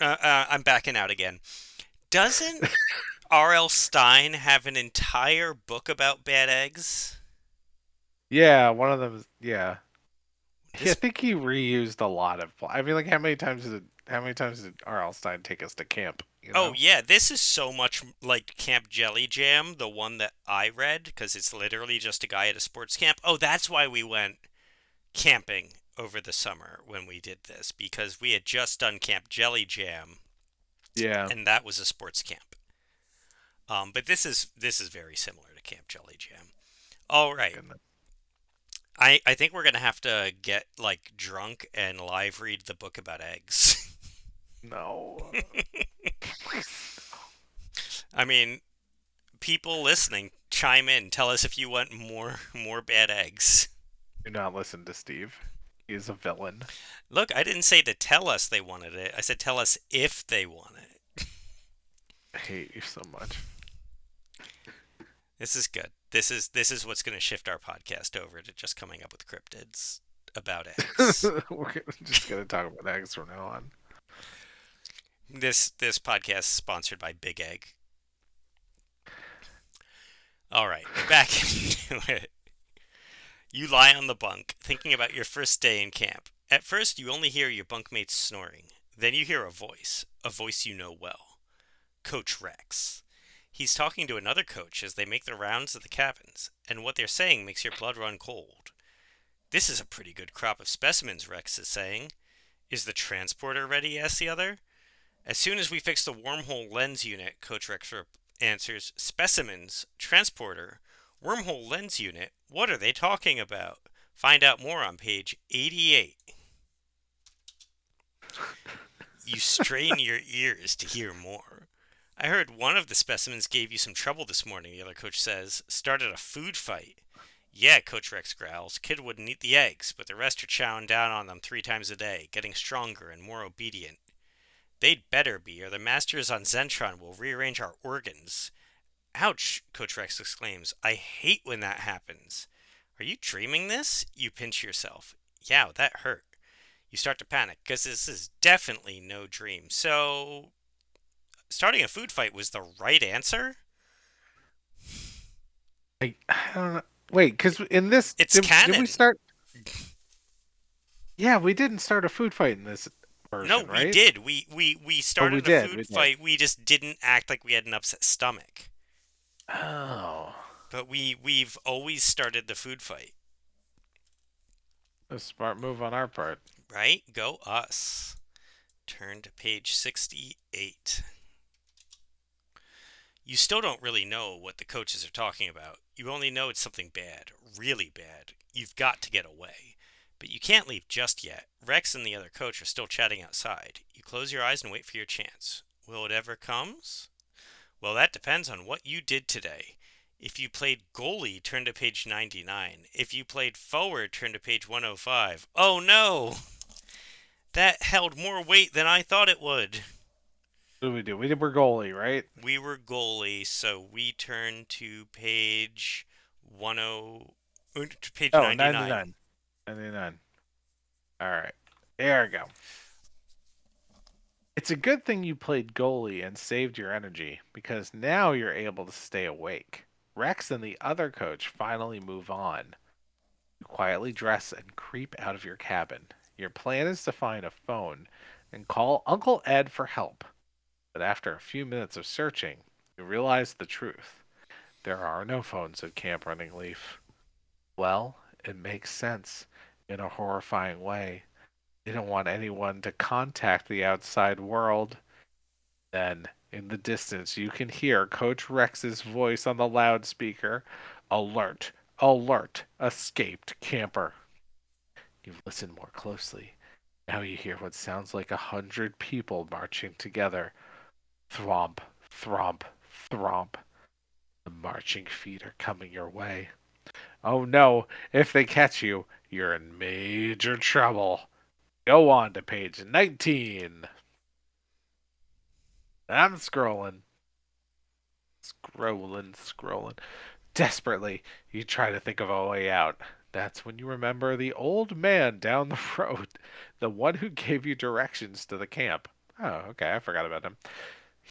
S1: I'm backing out again. Doesn't R.L. Stein have an entire book about bad eggs?
S2: Yeah, one of them. Yeah, I
S1: This
S2: think he reused a lot of. I mean, like, how many times did R.L. Stein take us to camp? You
S1: Oh
S2: know?
S1: yeah, this is so much like Camp Jelly Jam, the one that I read, because it's literally just a guy at a sports camp. Oh, that's why we went camping over the summer when we did this, because we had just done Camp Jelly Jam,
S2: Yeah.
S1: and that was a sports camp. But this is very similar to Camp Jelly Jam. All right,
S2: Goodness.
S1: I think we're gonna have to get like drunk and live read the book about eggs.
S2: No.
S1: I mean, people listening, chime in. Tell us if you want more bad eggs.
S2: Do not listen to Steve. He is a villain.
S1: Look, I didn't say to tell us they wanted it. I said tell us if they want it.
S2: I hate you so much.
S1: This is good. This is what's going to shift our podcast over to just coming up with cryptids about eggs.
S2: We're just gonna talk about eggs from now on.
S1: This podcast is sponsored by Big Egg. All right, back into it. You lie on the bunk, thinking about your first day in camp. At first, you only hear your bunkmates snoring. Then you hear a voice you know well. Coach Rex. He's talking to another coach as they make the rounds of the cabins, and what they're saying makes your blood run cold. This is a pretty good crop of specimens, Rex is saying. Is the transporter ready? Asks the other. As soon as we fix the wormhole lens unit, Coach Rex answers. Specimens, transporter, wormhole lens unit, what are they talking about? Find out more on page 88. You strain your ears to hear more. I heard one of the specimens gave you some trouble this morning, the other coach says. Started a food fight. Yeah, Coach Rex growls. Kid wouldn't eat the eggs, but the rest are chowing down on them 3 times a day, getting stronger and more obedient. They'd better be, or the masters on Zentron will rearrange our organs. Ouch, Coach Rex exclaims. I hate when that happens. Are you dreaming this? You pinch yourself. Yeah, that hurt. You start to panic, because this is definitely no dream. So, starting a food fight was the right answer?
S2: I don't know. Wait, because in this,
S1: It's
S2: did we
S1: canon.
S2: start? Yeah, we didn't start a food fight in this
S1: No,
S2: version,
S1: we
S2: right?
S1: did. We
S2: Oh, we
S1: started a
S2: did.
S1: food
S2: We did.
S1: fight. We just didn't act like we had an upset stomach.
S2: Oh,
S1: But we've always started the food fight,
S2: a smart move on our part.
S1: right? Go us. Turn to page 68. You still don't really know what the coaches are talking about. You only know it's something bad, really bad. You've got to get away. But you can't leave just yet. Rex and the other coach are still chatting outside. You close your eyes and wait for your chance. Will it ever comes? Well, that depends on what you did today. If you played goalie, turn to page 99. If you played forward, turn to page 105. Oh no! That held more weight than I thought it would.
S2: What did we do? We're goalie, right?
S1: We were goalie, so we turn to page 10 to page
S2: Oh,
S1: 99.
S2: 99. 99. All right. There we go. It's a good thing you played goalie and saved your energy because now you're able to stay awake. Rex and the other coach finally move on. You quietly dress and creep out of your cabin. Your plan is to find a phone and call Uncle Ed for help. But after a few minutes of searching, you realize the truth. There are no phones at Camp Running Leaf. Well, it makes sense in a horrifying way. They don't want anyone to contact the outside world. Then, in the distance, you can hear Coach Rex's voice on the loudspeaker. Alert! Alert! Escaped camper. You listen more closely. Now you hear what sounds like 100 people marching together. Thwomp, thwomp, thwomp. The marching feet are coming your way. Oh no, if they catch you, you're in major trouble. Go on to page 19. I'm scrolling. Desperately, you try to think of a way out. That's when you remember the old man down the road, the one who gave you directions to the camp. Oh, okay, I forgot about him.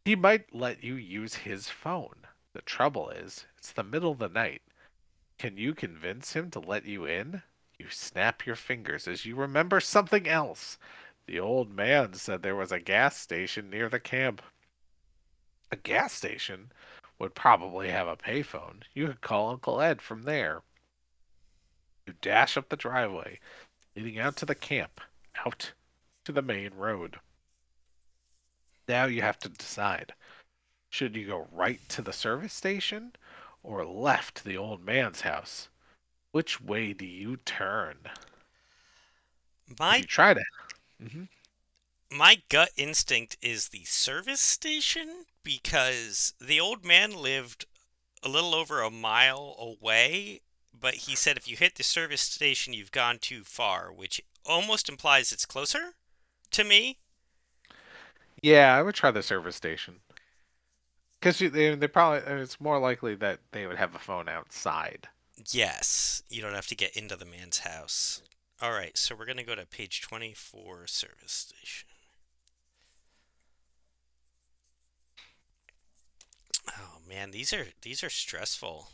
S2: He might let you use his phone. The trouble is, it's the middle of the night. Can you convince him to let you in? You snap your fingers as you remember something else. The old man said there was a gas station near the camp. A gas station would probably have a payphone. You could call Uncle Ed from there. You dash up the driveway, leading out to the camp, out to the main road. Now you have to decide. Should you go right to the service station or left to the old man's house? Which way do you turn? If
S1: My
S2: you try to. Hmm.
S1: my gut instinct is the service station because the old man lived a little over a mile away, but he said if you hit the service station, you've gone too far, which almost implies it's closer to me.
S2: Yeah, I would try the service station. Because they probably, it's more likely that they would have a phone outside.
S1: Yes, you don't have to get into the man's house. All right, so we're going to go to page 24, service station. Oh man, these are stressful.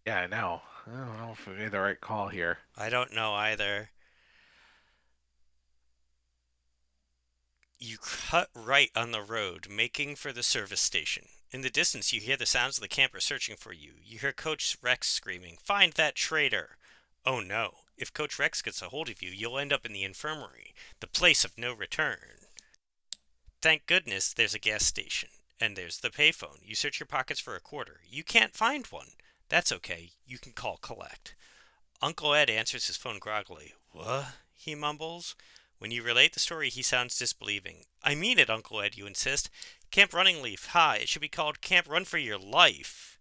S2: Yeah, I know. I don't know if we made the right call here.
S1: I don't know either. You cut right on the road, making for the service station. In the distance, you hear the sounds of the campers searching for you. You hear Coach Rex screaming, "Find that traitor!" Oh no, if Coach Rex gets a hold of you, you'll end up in the infirmary, the place of no return. Thank goodness there's a gas station. And there's the payphone. You search your pockets for a quarter. You can't find one. That's okay. You can call collect. Uncle Ed answers his phone groggily. "What?" he mumbles. When you relate the story, he sounds disbelieving. "I mean it, Uncle Ed," you insist. "Camp Running Leaf. Ha, it should be called Camp Run for Your Life."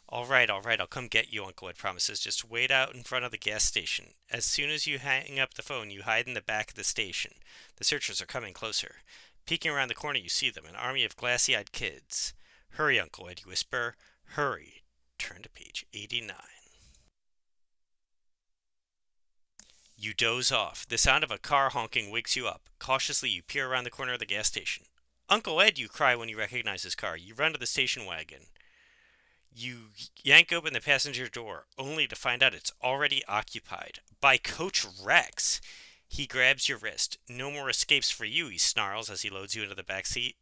S1: All right, I'll come get you," Uncle Ed promises. "Just wait out in front of the gas station. As soon as you hang up the phone, you hide in the back of the station. The searchers are coming closer. Peeking around the corner, you see them, an army of glassy-eyed kids. "Hurry, Uncle Ed," you whisper. "Hurry." Turn to page 89. You doze off. The sound of a car honking wakes you up. Cautiously, you peer around the corner of the gas station. "Uncle Ed," you cry when you recognize his car. You run to the station wagon. You yank open the passenger door, only to find out it's already occupied by Coach Rex. He grabs your wrist. "No more escapes for you," he snarls as he loads you into the back seat.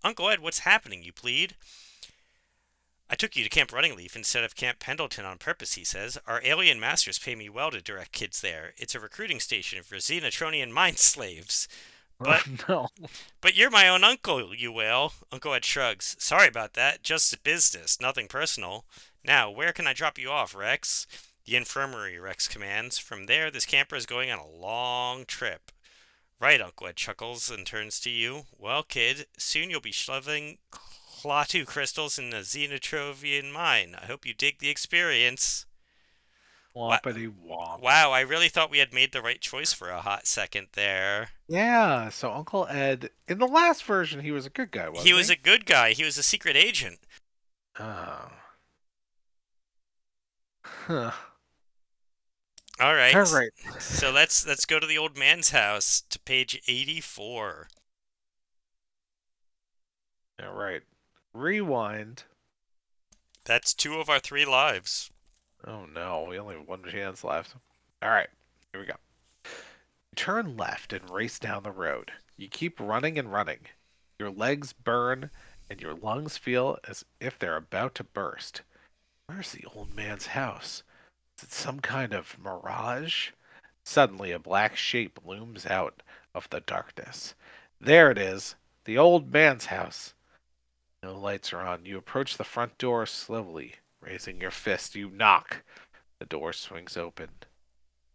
S1: "Uncle Ed, what's happening?" you plead. "I took you to Camp Running Leaf instead of Camp Pendleton on purpose," he says. "Our alien masters pay me well to direct kids there. It's a recruiting station for Xenotronian mind slaves."
S2: Oh,
S1: But
S2: no.
S1: but you're my own uncle," you wail. Uncle Ed shrugs. "Sorry about that. Just business. Nothing personal. Now, where can I drop you off, Rex?" "The infirmary," Rex commands. "From there, this camper is going on a long trip." "Right," Uncle Ed chuckles and turns to you. "Well, kid, soon you'll be shoving Klaatu crystals in the Xenotrovian mine. I hope you dig the experience." Wow,
S2: Wompity womp.
S1: wow, I really thought we had made the right choice for a hot second there.
S2: Yeah, so Uncle Ed, in the last version, he was a good guy,
S1: He
S2: wasn't
S1: was
S2: he?
S1: a good guy. He was a secret agent.
S2: Oh. Huh.
S1: All
S2: All
S1: right.
S2: right.
S1: So let's go to the old man's house to page 84.
S2: All right. Rewind.
S1: That's two of our three lives.
S2: Oh no, we only have one chance left. All right, here we go. Turn left and race down the road. You keep running and running. Your legs burn and your lungs feel as if they're about to burst. Where's the old man's house? Is it some kind of mirage? Suddenly, a black shape looms out of the darkness. There it is, the old man's house. No lights are on. You approach the front door slowly. Raising your fist, you knock. The door swings open.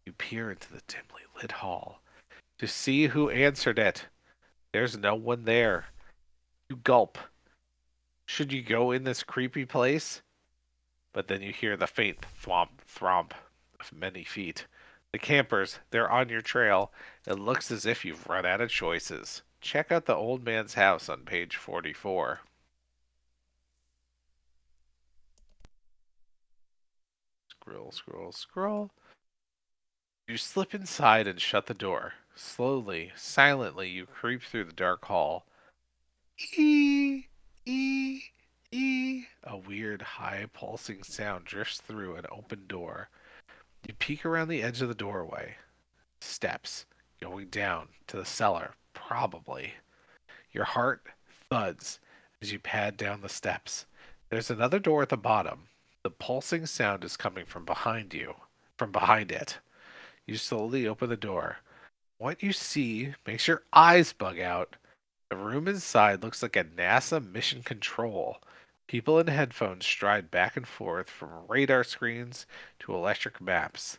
S2: You peer into the dimly lit hall to see who answered it. There's no one there. You gulp. Should you go in this creepy place? But then you hear the faint thwomp thwomp of many feet. The campers, they're on your trail. It looks as if you've run out of choices. Check out the old man's house on page 44. Scroll, scroll, scroll. You slip inside and shut the door. Slowly, silently, you creep through the dark hall. Ee, ee, ee. A weird, high, pulsing sound drifts through an open door. You peek around the edge of the doorway. Steps going down to the cellar, probably. Your heart thuds as you pad down the steps. There's another door at the bottom. The pulsing sound is coming from behind you, from behind it. You slowly open the door. What you see makes your eyes bug out. The room inside looks like a NASA mission control. People in headphones stride back and forth from radar screens to electric maps.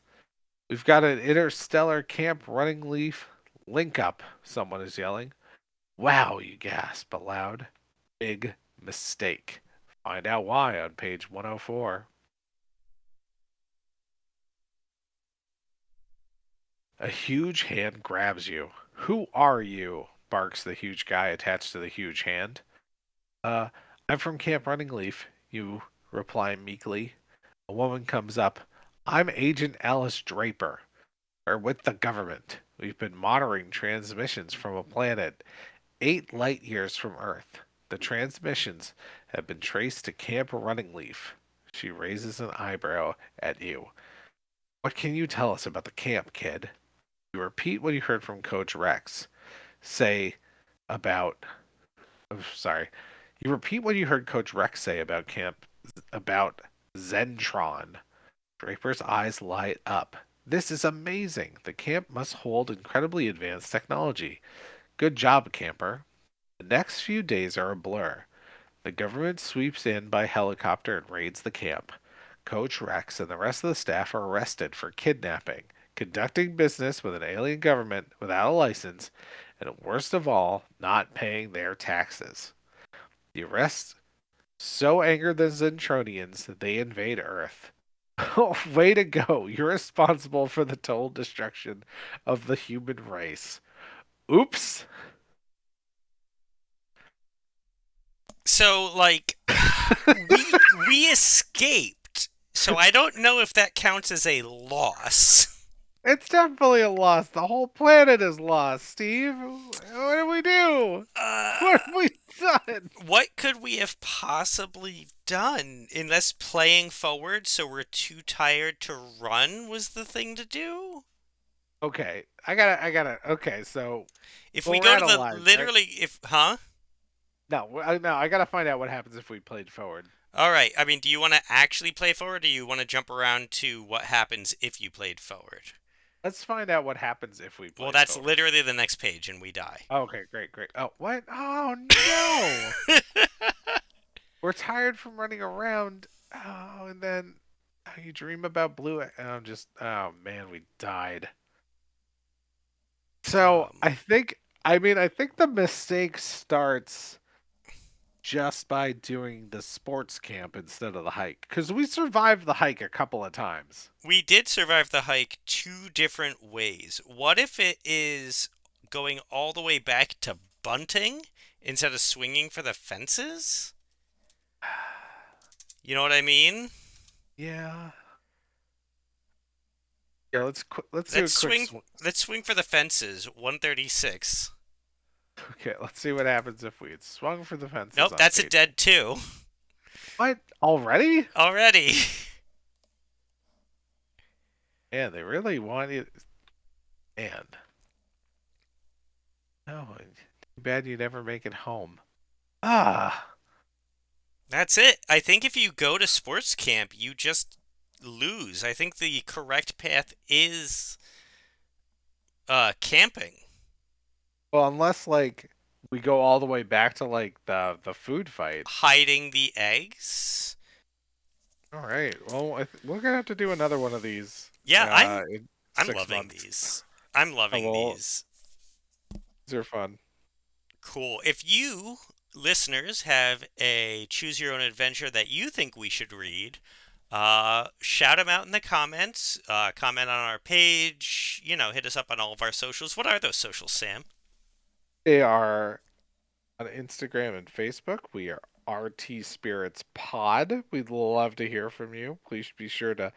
S2: We've got an interstellar camp running leaf. Link up, someone is yelling. Wow, you gasp aloud. Big mistake. Find out why on page 104. A huge hand grabs you. Who are you? Barks the huge guy attached to the huge hand. Uh, I'm from Camp Running Leaf, you reply meekly. A woman comes up. I'm Agent Alice Draper. We're with the government. We've been monitoring transmissions from a planet 8 light years from Earth. The transmissions have been traced to Camp Running Leaf. She raises an eyebrow at you. What can you tell us about the camp, kid? You repeat what you heard from Coach Rex. Say about. Oh, sorry. You repeat what you heard Coach Rex say about about Zentron. Draper's eyes light up. This is amazing. The camp must hold incredibly advanced technology. Good job, camper. The next few days are a blur. The government sweeps in by helicopter and raids the camp. Coach Rex and the rest of the staff are arrested for kidnapping, conducting business with an alien government without a license, and worst of all, not paying their taxes. The arrests so anger the Zentronians that they invade Earth. Oh, way to go. You're responsible for the total destruction of the human race. Oops.
S1: So, like, we escaped. So I don't know if that counts as a loss.
S2: It's definitely a loss. The whole planet is lost, Steve. What do we do? What have
S1: Uh,
S2: we done?
S1: what could we have possibly done? Unless playing forward so we're too tired to run was the thing to do?
S2: Okay, okay, so,
S1: If
S2: well,
S1: we
S2: we're
S1: go
S2: out
S1: to
S2: of
S1: the
S2: lives, right?
S1: literally, if, huh?
S2: No, I gotta find out what happens if we played forward.
S1: All right. I mean, do you want to actually play forward or do you want to jump around to what happens if you played forward?
S2: Let's find out what happens if we
S1: Well,
S2: played
S1: that's
S2: forward.
S1: literally the next page and we die.
S2: Okay, great, great. Oh, what? Oh, no! We're tired from running around. Oh, and then you dream about blue. Oh man, we died. So
S1: Um,
S2: I think the mistake starts just by doing the sports camp instead of the hike. Because we survived the hike a couple of times.
S1: we did survive the hike two different ways. What if it is going all the way back to bunting instead of swinging for the fences? You know what I mean?
S2: Yeah. Yeah, let's do a
S1: Let's
S2: quick
S1: swing. Let's swing for the fences. 136.
S2: okay, let's see what happens if we had swung for the fences
S1: Nope,
S2: on
S1: that's a
S2: page.
S1: dead two
S2: What? Already?
S1: already.
S2: Yeah, they really want you. Man. No, too bad you never make it home. Ah.
S1: That's it. I think if you go to sports camp, you just lose. I think the correct path is camping.
S2: Well, unless like we go all the way back to like the food fight.
S1: Hiding the eggs.
S2: All right. Well, we're gonna have to do another one of these
S1: Yeah,
S2: in
S1: I'm
S2: six
S1: loving
S2: months.
S1: these. I'm
S2: Oh,
S1: loving
S2: well,
S1: these.
S2: these are fun.
S1: Cool. If you listeners have a choose your own adventure that you think we should read, Shout them out in the comments. Comment on our page. Hit us up on all of our socials. What are those socials, Sam?
S2: They are on Instagram and Facebook. We are RTSpiritsPod. We'd love to hear from you. Please be sure to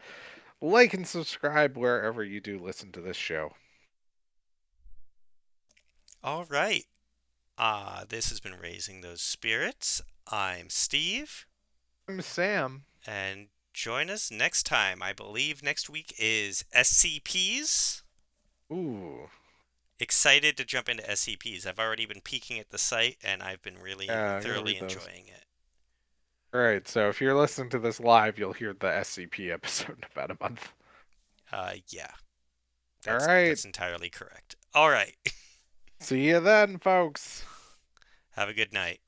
S2: like and subscribe wherever you do listen to this show.
S1: All right. This has been Raising Those Spirits. I'm Steve,
S2: I'm Sam.
S1: and join us next time. I believe next week is SCPs.
S2: Ooh,
S1: Excited to jump into SCPs. I've already been peeking at the site, and I've been really
S2: yeah, I gotta
S1: thoroughly
S2: read those.
S1: enjoying it.
S2: All right, so if you're listening to this live, you'll hear the SCP episode in about a month.
S1: Yeah,
S2: All
S1: that's
S2: right,
S1: that's entirely correct. All right.
S2: see you then, folks.
S1: Have a good night.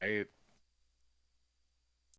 S2: Right.